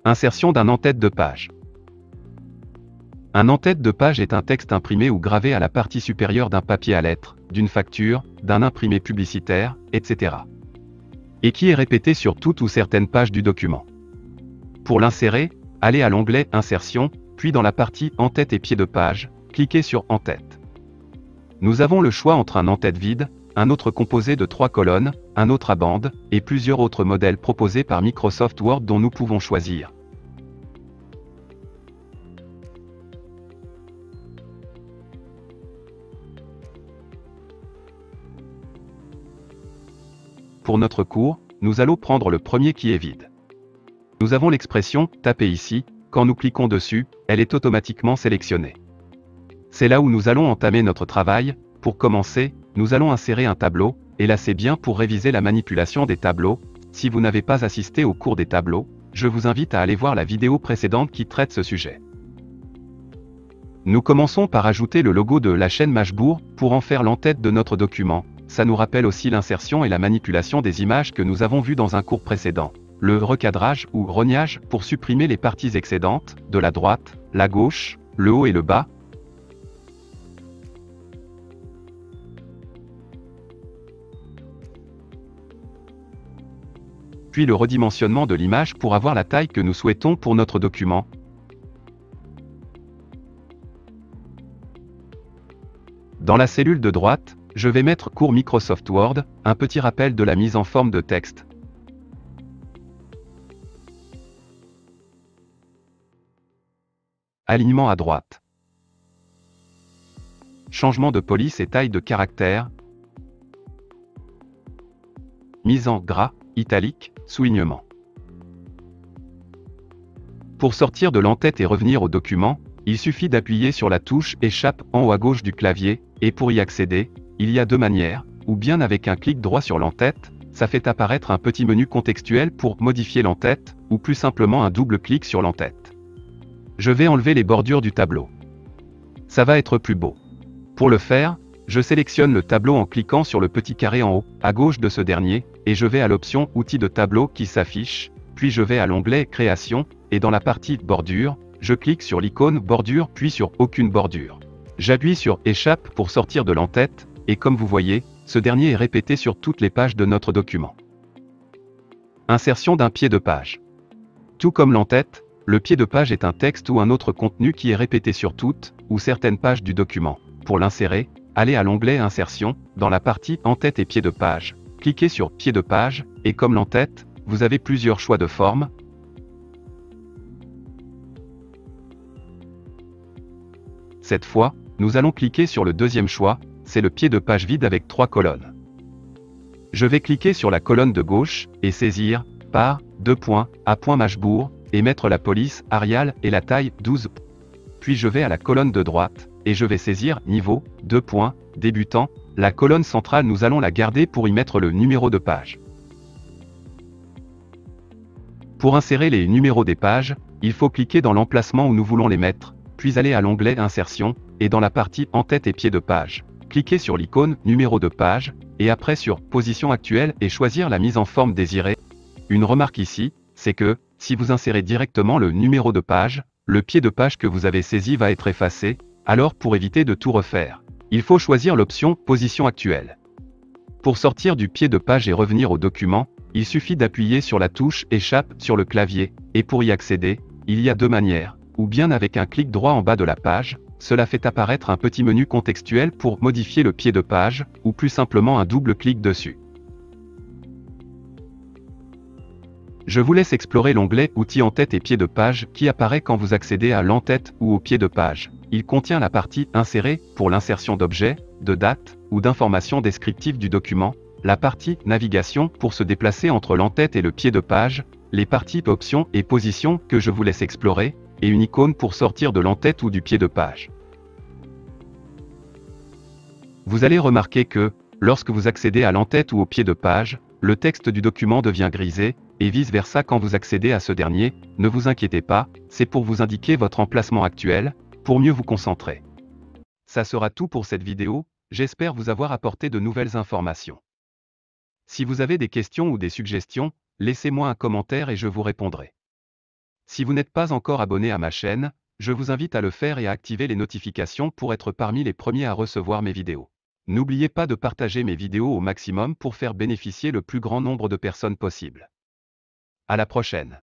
Insertion d'un en-tête de page. Un en-tête de page est un texte imprimé ou gravé à la partie supérieure d'un papier à lettres, d'une facture, d'un imprimé publicitaire, etc. et qui est répété sur toute ou certaines pages du document. Pour l'insérer, allez à l'onglet Insertion, puis dans la partie En-tête et pied de page, cliquez sur En-tête. Nous avons le choix entre un en-tête vide, un autre composé de 3 colonnes, un autre à bande, et plusieurs autres modèles proposés par Microsoft Word dont nous pouvons choisir. Pour notre cours, nous allons prendre le premier qui est vide. Nous avons l'expression « Tapez ici », quand nous cliquons dessus, elle est automatiquement sélectionnée. C'est là où nous allons entamer notre travail. Pour commencer, nous allons insérer un tableau, et là c'est bien pour réviser la manipulation des tableaux. Si vous n'avez pas assisté au cours des tableaux, je vous invite à aller voir la vidéo précédente qui traite ce sujet. Nous commençons par ajouter le logo de la chaîne Mashbourd pour en faire l'en-tête de notre document. Ça nous rappelle aussi l'insertion et la manipulation des images que nous avons vues dans un cours précédent. Le recadrage ou rognage pour supprimer les parties excédentes, de la droite, la gauche, le haut et le bas. Puis le redimensionnement de l'image pour avoir la taille que nous souhaitons pour notre document. Dans la cellule de droite, je vais mettre cours Microsoft Word, un petit rappel de la mise en forme de texte. Alignement à droite. Changement de police et taille de caractère. Mise en gras, italique, soulignement. Pour sortir de l'en-tête et revenir au document, il suffit d'appuyer sur la touche Échappe en haut à gauche du clavier, et pour y accéder, il y a deux manières, ou bien avec un clic droit sur l'en-tête, ça fait apparaître un petit menu contextuel pour modifier l'en-tête, ou plus simplement un double clic sur l'en-tête. Je vais enlever les bordures du tableau. Ça va être plus beau. Pour le faire, je sélectionne le tableau en cliquant sur le petit carré en haut, à gauche de ce dernier, et je vais à l'option Outils de tableau qui s'affiche, puis je vais à l'onglet Création, et dans la partie Bordure, je clique sur l'icône Bordure puis sur Aucune bordure. J'appuie sur Échappe pour sortir de l'en-tête, et comme vous voyez, ce dernier est répété sur toutes les pages de notre document. Insertion d'un pied de page. Tout comme l'en-tête, le pied de page est un texte ou un autre contenu qui est répété sur toutes ou certaines pages du document. Pour l'insérer, allez à l'onglet Insertion, dans la partie En-tête et pied de page, cliquez sur Pied de page, et comme l'en-tête, vous avez plusieurs choix de forme. Cette fois, nous allons cliquer sur le deuxième choix, c'est le pied de page vide avec 3 colonnes. Je vais cliquer sur la colonne de gauche, et saisir, par, Mashbourd, et mettre la police, Arial, et la taille, 12. Puis je vais à la colonne de droite, et je vais saisir, niveau, débutant, la colonne centrale nous allons la garder pour y mettre le numéro de page. Pour insérer les numéros des pages, il faut cliquer dans l'emplacement où nous voulons les mettre, puis aller à l'onglet Insertion, et dans la partie En-tête et pied de page, cliquez sur l'icône Numéro de page, et après sur Position actuelle et choisir la mise en forme désirée. Une remarque ici, c'est que, si vous insérez directement le numéro de page, le pied de page que vous avez saisi va être effacé, alors pour éviter de tout refaire, il faut choisir l'option Position actuelle. Pour sortir du pied de page et revenir au document, il suffit d'appuyer sur la touche Échappe sur le clavier, et pour y accéder, il y a deux manières, ou bien avec un clic droit en bas de la page, cela fait apparaître un petit menu contextuel pour modifier le pied de page, ou plus simplement un double clic dessus. Je vous laisse explorer l'onglet Outils en-tête et pied de page qui apparaît quand vous accédez à l'en-tête ou au pied de page. Il contient la partie Insérer pour l'insertion d'objets, de dates ou d'informations descriptives du document, la partie Navigation pour se déplacer entre l'en-tête et le pied de page, les parties Options et Positions que je vous laisse explorer, et une icône pour sortir de l'en-tête ou du pied de page. Vous allez remarquer que, lorsque vous accédez à l'en-tête ou au pied de page, le texte du document devient grisé, et vice-versa quand vous accédez à ce dernier, ne vous inquiétez pas, c'est pour vous indiquer votre emplacement actuel, pour mieux vous concentrer. Ça sera tout pour cette vidéo, j'espère vous avoir apporté de nouvelles informations. Si vous avez des questions ou des suggestions, laissez-moi un commentaire et je vous répondrai. Si vous n'êtes pas encore abonné à ma chaîne, je vous invite à le faire et à activer les notifications pour être parmi les premiers à recevoir mes vidéos. N'oubliez pas de partager mes vidéos au maximum pour faire bénéficier le plus grand nombre de personnes possible. À la prochaine.